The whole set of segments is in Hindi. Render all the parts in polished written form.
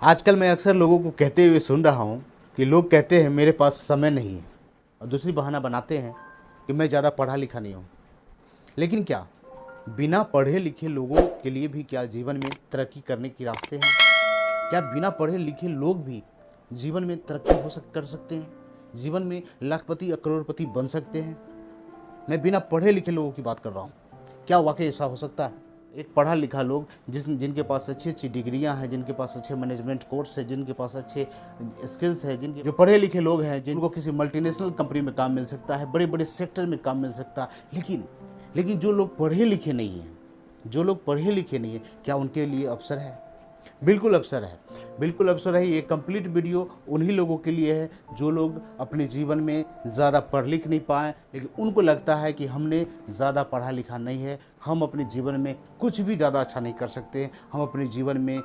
आजकल मैं अक्सर लोगों को कहते हुए सुन रहा हूँ कि लोग कहते हैं मेरे पास समय नहीं है और दूसरी बहाना बनाते हैं कि मैं ज़्यादा पढ़ा लिखा नहीं हूँ। लेकिन क्या बिना पढ़े लिखे लोगों के लिए भी क्या जीवन में तरक्की करने के रास्ते हैं? क्या बिना पढ़े लिखे लोग भी जीवन में तरक्की कर सकते हैं? जीवन में लाखपति या करोड़पति बन सकते हैं? मैं बिना पढ़े लिखे लोगों की बात कर रहा हूँ। क्या वाकई ऐसा हो सकता है? एक पढ़ा लिखा लोग जिनके पास अच्छी अच्छी डिग्रियां हैं, जिनके पास अच्छे मैनेजमेंट कोर्स है, जिनके पास अच्छे स्किल्स है, जिनके जो पढ़े लिखे लोग हैं, जिनको किसी मल्टीनेशनल कंपनी में काम मिल सकता है, बड़े बड़े सेक्टर में काम मिल सकता है। लेकिन जो लोग पढ़े लिखे नहीं हैं, क्या उनके लिए अवसर है? बिल्कुल अवसर है। बिल्कुल अवसर है। ये कंप्लीट वीडियो उन्हीं लोगों के लिए है जो लोग अपने जीवन में ज़्यादा पढ़ लिख नहीं पाए, लेकिन उनको लगता है कि हमने ज़्यादा पढ़ा लिखा नहीं है, हम अपने जीवन में कुछ भी ज़्यादा अच्छा नहीं कर सकते, हम अपने जीवन में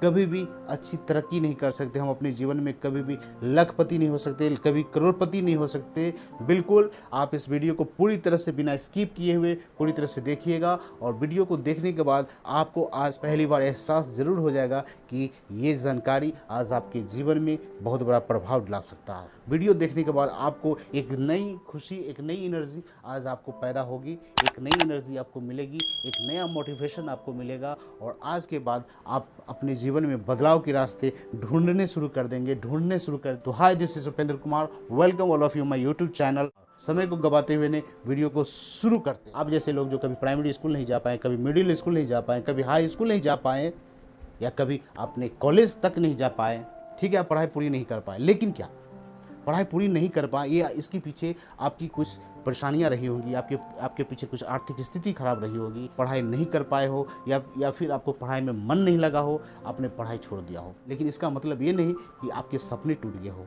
कभी भी अच्छी तरक्की नहीं कर सकते, हम अपने जीवन में कभी भी लखपति नहीं हो सकते, कभी करोड़पति नहीं हो सकते। बिल्कुल आप इस वीडियो को पूरी तरह से बिना स्किप किए हुए पूरी तरह से देखिएगा और वीडियो को देखने के बाद आपको आज पहली बार एहसास ज़रूर हो जाएगा कि ये जानकारी आज आपके जीवन में बहुत बड़ा प्रभाव डाल सकता है। वीडियो देखने के बाद आपको एक नई खुशी, एक नई एनर्जी आज आपको पैदा होगी, एक नई एनर्जी आपको मिलेगी, एक नया मोटिवेशन आपको मिलेगा और आज के बाद आप अपने जीवन में बदलाव के रास्ते ढूंढने शुरू कर। तो hi, this is Upendra Kumar, welcome all of you my YouTube channel. समय को गवाते हुए ने वीडियो को शुरू करते। आप जैसे लोग जो कभी प्राइमरी स्कूल नहीं जा पाए, कभी मिडिल स्कूल नहीं जा पाए, कभी हाई स्कूल नहीं जा पाए या कभी अपने कॉलेज तक नहीं जा पाए, ठीक है, आप पढ़ाई पूरी नहीं कर पाए, लेकिन क्या पढ़ाई पूरी नहीं कर पाए ये इसके पीछे आपकी कुछ परेशानियां रही होंगी, आपके पीछे कुछ आर्थिक स्थिति खराब रही होगी, पढ़ाई नहीं कर पाए हो या फिर आपको पढ़ाई में मन नहीं लगा हो, आपने पढ़ाई छोड़ दिया हो। लेकिन इसका मतलब ये नहीं कि आपके सपने टूट गए हो।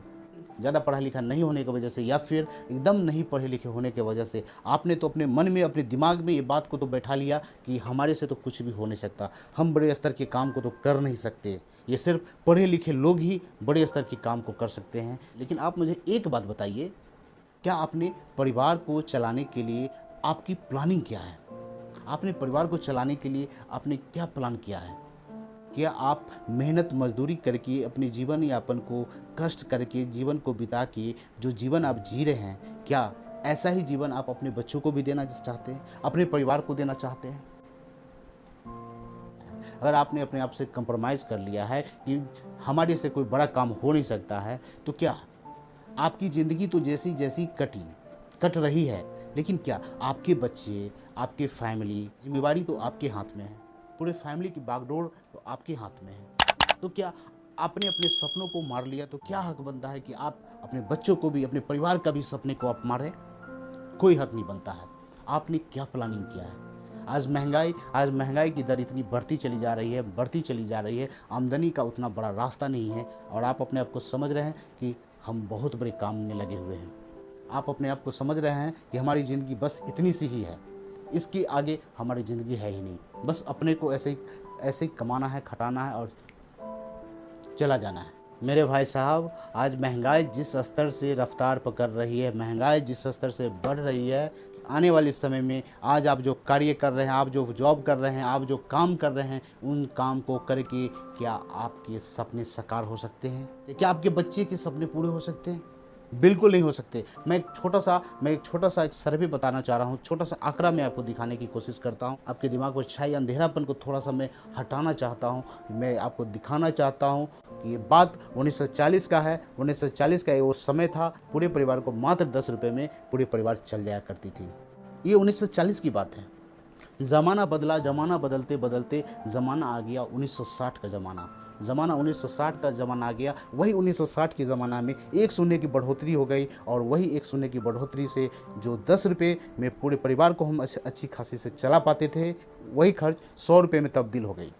ज़्यादा पढ़ा लिखा नहीं होने की वजह से या फिर एकदम नहीं पढ़े लिखे होने की वजह से आपने तो अपने मन में, अपने दिमाग में ये बात को तो बैठा लिया कि हमारे से तो कुछ भी हो नहीं सकता, हम बड़े स्तर के काम को तो कर नहीं सकते, ये सिर्फ पढ़े लिखे लोग ही बड़े स्तर के काम को कर सकते हैं। लेकिन आप मुझे एक बात बताइए, क्या आपने परिवार को चलाने के लिए आपकी प्लानिंग क्या है? आपने परिवार को चलाने के लिए आपने क्या प्लान किया है? क्या आप मेहनत मजदूरी करके अपने जीवन यापन को कष्ट करके जीवन को बिता के जो जीवन आप जी रहे हैं, क्या ऐसा ही जीवन आप अपने बच्चों को भी देना चाहते हैं, अपने परिवार को देना चाहते हैं? अगर आपने अपने आप से कंप्रोमाइज़ कर लिया है कि हमारे से कोई बड़ा काम हो नहीं सकता है, तो क्या आपकी ज़िंदगी तो जैसी जैसी कट रही है, लेकिन क्या आपके बच्चे, आपके फैमिली, जिम्मेवारी तो आपके हाथ में है, पूरे फैमिली की बागडोर तो आपके हाथ में है। तो क्या आपने अपने सपनों को मार लिया, तो क्या हक बनता है कि आप अपने बच्चों को भी, अपने परिवार का भी सपने को आप मारें? कोई हक नहीं बनता है। आपने क्या प्लानिंग किया है? आज महंगाई की दर इतनी बढ़ती चली जा रही है, आमदनी का उतना बड़ा रास्ता नहीं है और आप अपने आप को समझ रहे हैं कि हम बहुत बड़े काम में लगे हुए हैं। आप अपने आप को समझ रहे हैं कि हमारी ज़िंदगी बस इतनी सी ही है, इसके आगे हमारी ज़िंदगी है ही नहीं, बस अपने को ऐसे ही कमाना है, खटाना है और चला जाना है। मेरे भाई साहब, आज महंगाई जिस स्तर से रफ्तार पकड़ रही है, महंगाई जिस स्तर से बढ़ रही है, आने वाले समय में आज आप जो कार्य कर रहे हैं, आप जो जॉब कर रहे हैं, आप जो काम कर रहे हैं, उन काम को करके क्या आपके सपने साकार हो सकते हैं? क्या आपके बच्चे के सपने पूरे हो सकते हैं? बिल्कुल नहीं हो सकते। मैं एक छोटा सा एक सर्वे बताना चाह रहा हूँ, छोटा सा आंकड़ा मैं आपको दिखाने की कोशिश करता हूँ, आपके दिमाग पर छाई अंधेरापन को थोड़ा सा मैं हटाना चाहता हूँ, मैं आपको दिखाना चाहता हूँ कि ये बात 1940 का है। 1940 का वो समय था, पूरे परिवार को मात्र 10 रुपये में पूरे परिवार चल जाया करती थी। ये 1940 की बात है। ज़माना बदला, ज़माना बदलते बदलते ज़माना आ गया 1960 का ज़माना 1960 का ज़माना आ गया। वही 1960 के ज़माना में एक शून्य की बढ़ोतरी हो गई और वही एक शून्य की बढ़ोतरी से जो 10 रुपये में पूरे परिवार को हम अच्छी खासी से चला पाते थे, वही खर्च 100 रुपये में तब्दील हो गई।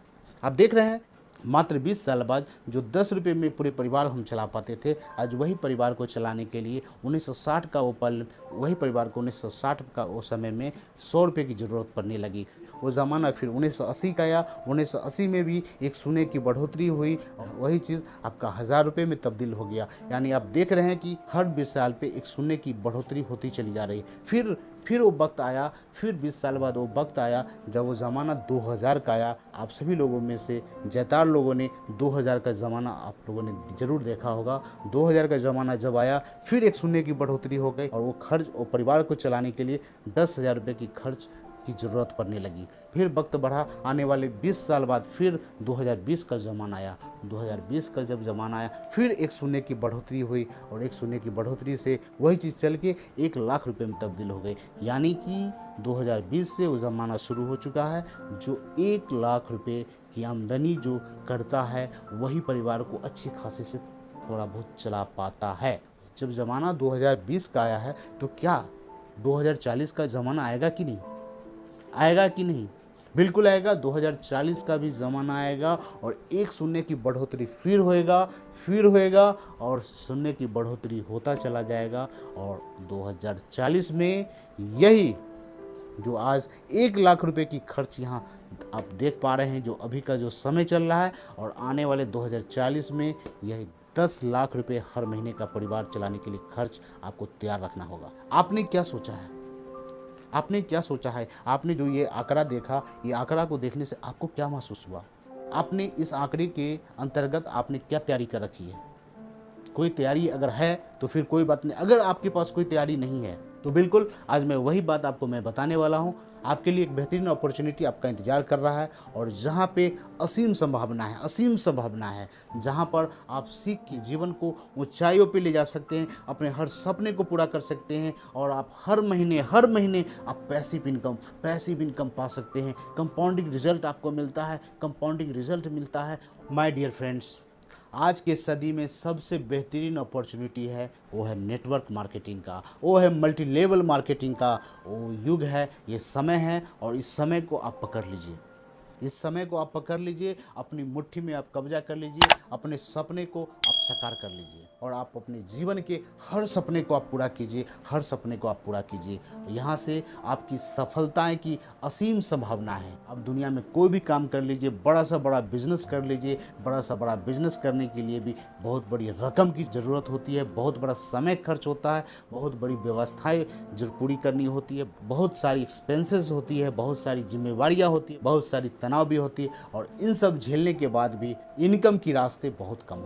आप देख रहे हैं, मात्र 20 साल बाद जो 10 रुपये में पूरे परिवार हम चला पाते थे, आज वही परिवार को चलाने के लिए 1960 का वो पल, वही परिवार को 1960 का वो समय में 100 रुपये की ज़रूरत पड़ने लगी। वो ज़माना फिर 1980 का आया। 1980 में भी एक शून्य की बढ़ोतरी हुई, वही चीज़ आपका 1000 रुपये में तब्दील हो गया। यानी आप देख रहे हैं कि हर 20 साल पे एक शून्य की बढ़ोतरी होती चली जा रही है। फिर फिर वो वक्त आया, फिर 20 साल बाद वो वक्त आया जब वो ज़माना 2000 का आया। आप सभी लोगों में से ज़्यादातर लोगों ने 2000 का ज़माना आप लोगों ने ज़रूर देखा होगा। 2000 का ज़माना जब आया, फिर एक शून्य की बढ़ोतरी हो गई और वो खर्च और परिवार को चलाने के लिए 10,000 रुपये की खर्च की ज़रूरत पड़ने लगी। फिर वक्त बढ़ा, आने वाले 20 साल बाद फिर 2020 का ज़माना आया। 2020 का जब ज़माना आया, फिर एक शून्य की बढ़ोतरी हुई और एक शून्य की बढ़ोतरी से वही चीज़ चल के 1 लाख रुपए में तब्दील हो गई। यानी कि 2020 से वो ज़माना शुरू हो चुका है जो 1 लाख रुपए की आमदनी जो करता है वही परिवार को अच्छी खासी से थोड़ा बहुत चला पाता है। जब ज़माना 2020 का आया है तो क्या 2040 का ज़माना आएगा कि नहीं? आएगा कि नहीं? बिल्कुल आएगा। 2040 का भी ज़माना आएगा और एक शून्य की बढ़ोतरी फिर होएगा और शून्य की बढ़ोतरी होता चला जाएगा और 2040 में यही जो आज 1 लाख रुपए की खर्च यहाँ आप देख पा रहे हैं, जो अभी का जो समय चल रहा है, और आने वाले 2040 में यही 10 लाख रुपए हर महीने का परिवार चलाने के लिए खर्च आपको तैयार रखना होगा। आपने क्या सोचा है? आपने क्या सोचा है? आपने जो ये आंकड़ा देखा, ये आंकड़ा को देखने से आपको क्या महसूस हुआ? आपने इस आंकड़े के अंतर्गत आपने क्या तैयारी कर रखी है? कोई तैयारी अगर है तो फिर कोई बात नहीं, अगर आपके पास कोई तैयारी नहीं है तो बिल्कुल आज मैं वही बात आपको मैं बताने वाला हूँ। आपके लिए एक बेहतरीन अपॉर्चुनिटी आपका इंतजार कर रहा है और जहाँ पे असीम संभावना है, जहाँ पर आप सीख के जीवन को ऊंचाइयों पे ले जा सकते हैं, अपने हर सपने को पूरा कर सकते हैं और आप हर महीने आप पैसिव इनकम पा सकते हैं। कंपाउंडिंग रिजल्ट आपको मिलता है। माय डियर फ्रेंड्स, आज के सदी में सबसे बेहतरीन अपॉर्चुनिटी है वो है नेटवर्क मार्केटिंग का, वो है मल्टी लेवल मार्केटिंग का। वो युग है, ये समय है और इस समय को आप पकड़ लीजिए। अपनी मुट्ठी में आप कब्जा कर लीजिए, अपने सपने को आप साकार कर लीजिए और आप अपने जीवन के हर सपने को आप पूरा कीजिए। यहाँ से आपकी सफलताएं की असीम संभावना है। अब दुनिया में कोई भी काम कर लीजिए, बड़ा सा बड़ा बिजनेस कर लीजिए। बड़ा सा बड़ा बिजनेस करने के लिए भी बहुत बड़ी रकम की ज़रूरत होती है, बहुत बड़ा समय खर्च होता है, बहुत बड़ी व्यवस्थाएं जो पूरी करनी होती है, बहुत सारी एक्सपेंसेस होती है, बहुत सारी जिम्मेवारियाँ होती है, बहुत सारी तनाव भी होती है और इन सब झेलने के बाद भी इनकम की रास्ते बहुत कम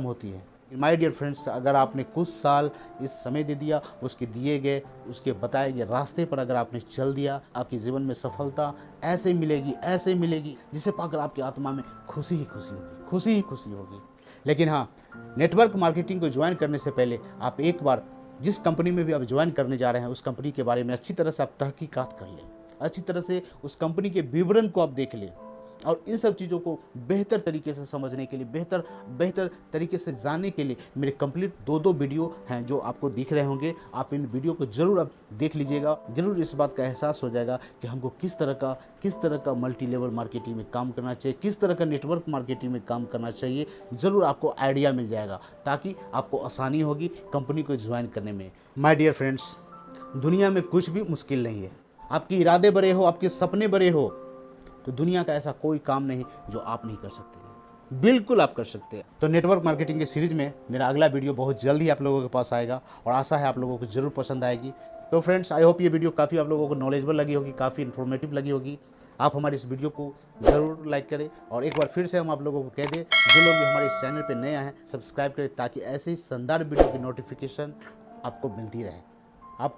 होती है। माय डियर फ्रेंड्स, अगर आपने कुछ साल इस समय दे दिया, उसके बताए गए रास्ते पर अगर आपने चल दिया, आपके जीवन में सफलता ऐसे मिलेगी जिसे पाकर आपकी आत्मा में खुशी ही खुशी होगी। लेकिन हाँ, नेटवर्क मार्केटिंग को ज्वाइन करने से पहले आप एक बार जिस कंपनी में भी आप ज्वाइन करने जा रहे हैं उस कंपनी के बारे में अच्छी तरह से आप तहकीकात कर लें, अच्छी तरह से उस कंपनी के विवरण को आप देख लें और इन सब चीज़ों को बेहतर तरीके से समझने के लिए, बेहतर तरीके से जानने के लिए मेरे कंप्लीट 2 वीडियो हैं जो आपको दिख रहे होंगे। आप इन वीडियो को ज़रूर आप देख लीजिएगा, ज़रूर इस बात का एहसास हो जाएगा कि हमको किस तरह का मल्टी लेवल मार्केटिंग में काम करना चाहिए, किस तरह का नेटवर्क मार्केटिंग में काम करना चाहिए। ज़रूर आपको आइडिया मिल जाएगा ताकि आपको आसानी होगी कंपनी को ज्वाइन करने में। माय डियर फ्रेंड्स, दुनिया में कुछ भी मुश्किल नहीं है। आपके इरादे बड़े हो, आपके सपने बड़े हो तो दुनिया का ऐसा कोई काम नहीं जो आप नहीं कर सकते। बिल्कुल आप कर सकते हैं। तो नेटवर्क मार्केटिंग के सीरीज में मेरा अगला वीडियो बहुत जल्द ही आप लोगों के पास आएगा और आशा है आप लोगों को ज़रूर पसंद आएगी। तो फ्रेंड्स, आई होप ये वीडियो काफ़ी आप लोगों को नॉलेजेबल लगी होगी, काफ़ी इन्फॉर्मेटिव लगी होगी। आप हमारे इस वीडियो को ज़रूर लाइक करें और एक बार फिर से हम आप लोगों को कह दें, जो लोग भी हमारे इस चैनल पर नए हैं सब्सक्राइब करें ताकि ऐसे ही शानदार वीडियो की नोटिफिकेशन आपको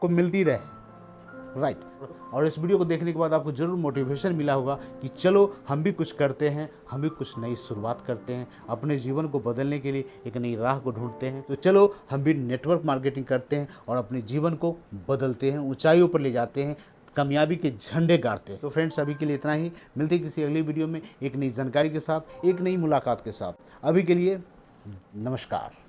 मिलती रहे। राइट। और इस वीडियो को देखने के बाद आपको ज़रूर मोटिवेशन मिला होगा कि चलो हम भी कुछ करते हैं, हम भी कुछ नई शुरुआत करते हैं, अपने जीवन को बदलने के लिए एक नई राह को ढूंढते हैं। तो चलो हम भी नेटवर्क मार्केटिंग करते हैं और अपने जीवन को बदलते हैं, ऊंचाइयों पर ले जाते हैं, कामयाबी के झंडे गाड़ते हैं। तो फ्रेंड्स, अभी के लिए इतना ही। मिलते हैं किसी अगली वीडियो में एक नई जानकारी के साथ, एक नई मुलाकात के साथ। अभी के लिए नमस्कार।